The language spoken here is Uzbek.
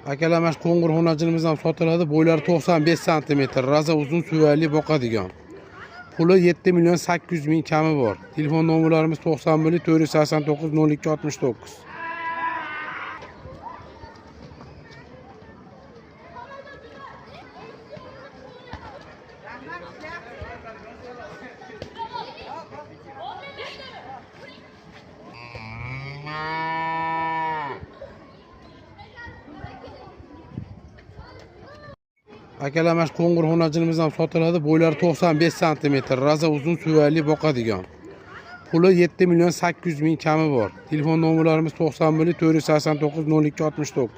Akalamış kongur honacılımız ham sotiladi. Boyları 95 cm. Raza uzun süvayli boqadigan. Puli 7 milyon 800 bin kami var. Telefon nomerlarimiz 91 489 02 69. Akalamış kongur honacılımız ham sotiladi. Boyları 95 cm. Raza uzun süvayli boqadigan. Puli 7 milyon 800 bin kami var. Telefon nomerlarimiz 91 489 02 69.